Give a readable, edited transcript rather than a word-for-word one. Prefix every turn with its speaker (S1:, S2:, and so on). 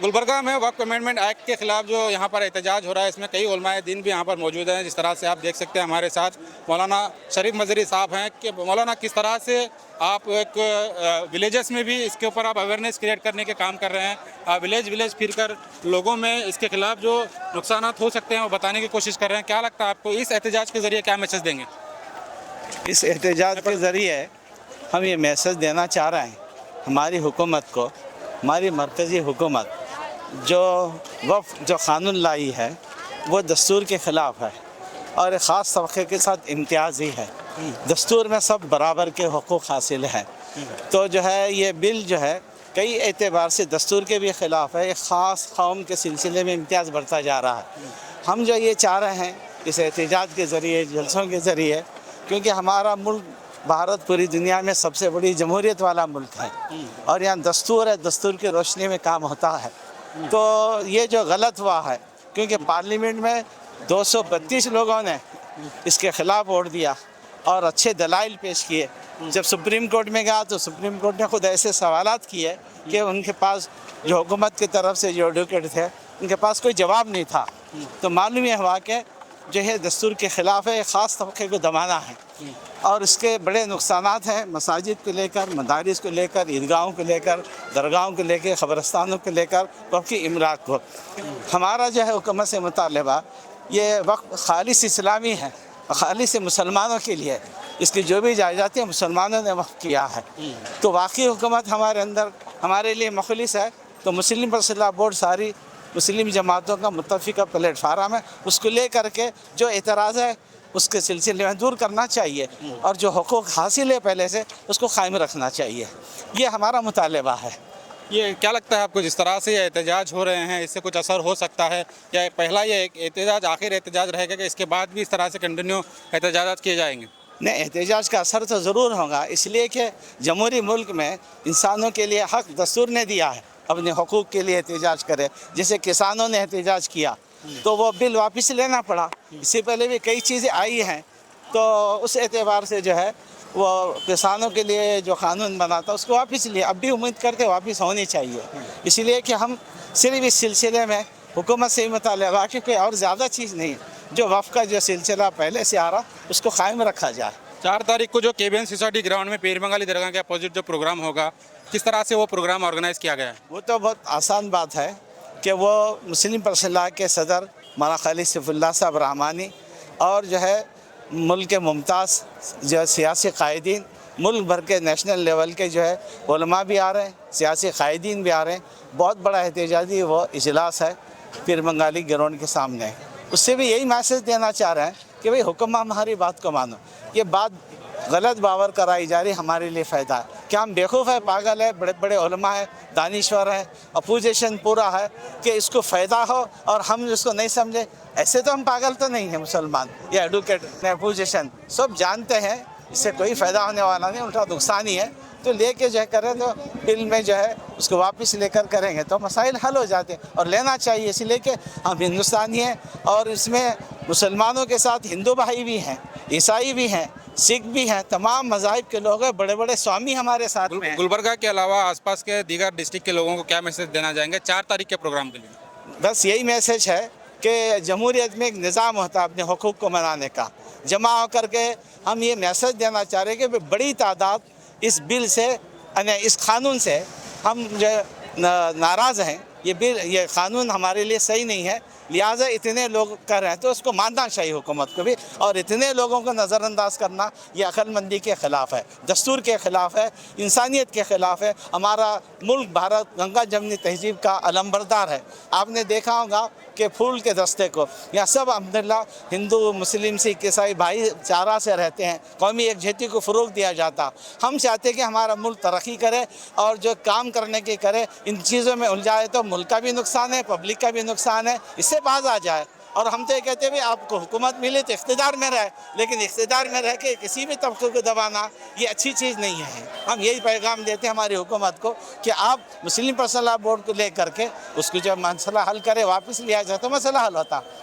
S1: गुलबर्गा में वक्फ amendment act के खिलाफ जो यहाँ पर एहतजाज हो रहा है, इसमें कई उलमाए दीन भी यहाँ पर मौजूद हैं। जिस तरह से आप देख सकते हैं हमारे साथ मौलाना शरीफ मजरी साहब हैं कि मौलाना किस तरह से आप एक विलेजेस में भी इसके ऊपर आप अवेयरनेस क्रिएट करने के काम कर रहे हैं, विलेज फिर कर लोगों में इसके खिलाफ जो नुकसान हो सकते हैं वो बताने की कोशिश कर रहे हैं। क्या लगता है आपको इस एहतजाज के ज़रिए क्या मैसेज देंगे?
S2: इस एहतजाज के ज़रिए हम ये मैसेज देना चाह रहे हैं हमारी हुकूमत को, हमारी मरकज़ी हुकूमत जो वक्फ जो क़ानून लाई है वो दस्तूर के ख़िलाफ़ है और एक ख़ास तबके के साथ इम्तियाज़ ही है। दस्तूर में सब बराबर के हुकूक़ हासिल हैं, तो जो है ये बिल जो है कई एतबार से दस्तूर के भी ख़िलाफ़ है। एक ख़ास कौम के सिलसिले में इम्तियाज़ बढ़ता जा रहा है। हम जो ये चाह रहे हैं इस एहतजाज के ज़रिए, जलसों के ज़रिए, क्योंकि हमारा मुल्क भारत पूरी दुनिया में सबसे बड़ी जमहूरियत वाला मुल्क है और यहाँ दस्तूर है, दस्तूर की रोशनी में काम होता है। तो ये जो गलत हुआ है, क्योंकि पार्लियामेंट में 232 लोगों ने इसके ख़िलाफ़ वोट दिया और अच्छे दलाइल पेश किए। जब सुप्रीम कोर्ट में गया तो सुप्रीम कोर्ट ने खुद ऐसे सवालात किए कि उनके पास जो हुकूमत की तरफ से जो एडवोकेट थे उनके पास कोई जवाब नहीं था। तो मालूम ये हुआ कि जो है दस्तूर के ख़िलाफ़ है, एक ख़ास तबके को दबाना है और इसके बड़े नुकसानात हैं मसाजिद को लेकर, मदारिस को लेकर, ईदगाहों को लेकर, दरगाहों को लेकर, ख़बरस्तानों को लेकर, वक़्फ़ की इमरात को। हमारा जो है हुकूमत से मुतालबा ये वक़्फ़ खालिस इस्लामी है, खालिस मुसलमानों के लिए, इसकी जो भी जायदादें मुसलमानों ने वक़्फ़ किया है। तो वाकई हुकूमत हमारे अंदर हमारे लिए मुखलिस है। तो मुस्लिम पर्सनल बोर्ड सारी मुस्लिम जमातों का मुत्तफ़िक़ा प्लेटफार्म है, उसको ले करके जो एतराज़ है उसके सिलसिले में दूर करना चाहिए और जो हुकूक़ हासिल है पहले से उसको कायम रखना चाहिए। ये हमारा मुतालबा है।
S1: ये क्या लगता है आपको, जिस तरह से ये एहतजाज हो रहे हैं इससे कुछ असर हो सकता है या पहला ये एक एहतजाज आखिर एहतजाज रहेगा कि इसके बाद भी इस तरह से कंटिन्यू एहतजाज किए जाएंगे?
S2: नहीं, एहतजाज का असर तो ज़रूर होगा, इसलिए कि जमहूरी मुल्क में इंसानों के लिए हक़ दस्तूर ने दिया है अपने हुकूक़ के लिए एहतजाज करे। जैसे किसानों ने एहतजाज किया तो वो बिल वापस लेना पड़ा। इससे पहले भी कई चीज़ें आई हैं, तो उस एतबार से जो है वो किसानों के लिए जो कानून बना था उसको वापस लिए। अब भी उम्मीद करते वापस होनी चाहिए, इसलिए कि हम सिर्फ इस सिलसिले में हुकूमत से ही मुतालबा कि कोई और ज़्यादा चीज़ नहीं, जो वफ़ का जो सिलसिला पहले से आ रहा उसको कायम रखा जाए।
S1: 4 तारीख को जो केबीएन सोसाइटी ग्राउंड में पीर बंगाली दरगाह के अपोजिट जो प्रोग्राम होगा, किस तरह से वो प्रोग्राम ऑर्गेनाइज़ किया गया है? वो
S2: तो बहुत आसान बात है कि वो मुस्लिम पर्सनल के सदर मौलाना खालिद सैफुल्लाह साहब रहमानी और जो है मुल्क के मुमताज़ जो सियासी कायदीन, मुल्क भर के नेशनल लेवल के जो है उलमा भी आ रहे हैं, सियासी कायदीन भी आ रहे हैं। बहुत बड़ा एहतजाजी वो इजलास है पीर बंगाली ग्राउंड के सामने। उससे भी यही मैसेज देना चाह रहे हैं कि भाई हुक्म हमारी बात को मानो। ये बात गलत बावर कराई जा रही, हमारे लिए फ़ायदा है। क्या हम बेवकूफ़ है, पागल है? बड़े बड़े उलमा है, दानिश्वर है, अपोजिशन पूरा है कि इसको फ़ायदा हो और हम इसको नहीं समझे। ऐसे तो हम पागल तो नहीं हैं मुसलमान या एडवोकेट अपोजिशन, सब जानते हैं इससे कोई फ़ायदा होने वाला नहीं, उल्टा नुकसान ही है। तो लेके जो है करें तो बिल में जो है उसको वापस लेकर करेंगे तो मसाइल हल हो जाते हैं और लेना चाहिए, इसलिए कि हम हिंदुस्तानी हैं और इसमें मुसलमानों के साथ हिंदू भाई भी हैं, ईसाई भी हैं, सिख भी हैं, तमाम मज़ाहिब के लोग हैं, बड़े बड़े स्वामी हमारे साथ में हैं।
S1: गुलबर्गा के अलावा आसपास के दीगर डिस्ट्रिक्ट के लोगों को क्या मैसेज देना चाहेंगे 4 तारीख के प्रोग्राम के लिए?
S2: बस यही मैसेज है कि जमहूरियत में एक निज़ाम होता है अपने हुकूक़ को मनाने का। जमा होकर के हम ये मैसेज देना चाह रहे हैं कि बड़ी तादाद इस बिल से, इस क़ानून से हम जो नाराज़ हैं। ये बिल, ये क़ानून हमारे लिए सही नहीं है, लिहाजा इतने लोग कर रहे हैं तो उसको मानना चाहिए हुकूमत को भी। और इतने लोगों को नज़रअंदाज करना ये अक़लमंदी के ख़िलाफ़ है, दस्तूर के ख़िलाफ़ है, इंसानियत के ख़िलाफ़ है। हमारा मुल्क भारत गंगा जमनी तहज़ीब का अलमबरदार है। आपने देखा होगा कि फूल के दस्ते को यहाँ सब अल्हम्दुलिल्लाह हिंदू, मुस्लिम, सिख, ईसाई भाईचारा से रहते हैं, कौमी एकजुटती को फ़रोग़ दिया जाता। हम चाहते हैं कि हमारा मुल्क तरक्की करे और जो काम करने की करे, इन चीज़ों में उलझाए तो मुल्क का भी नुकसान है, पब्लिक का भी नुकसान है, इससे बाज आ जाए। और हम तो ये कहते हैं भाई आपको हुकूमत मिले तो इक़्तिदार में रहे, लेकिन इक़्तिदार में रह के किसी भी तबके को दबाना ये अच्छी चीज़ नहीं है। हम यही पैगाम देते हैं हमारी हुकूमत को कि आप मुस्लिम पर्सनल बोर्ड को ले करके उसको जब मसला हल करे, वापस लिया जाए तो मसला हल होता।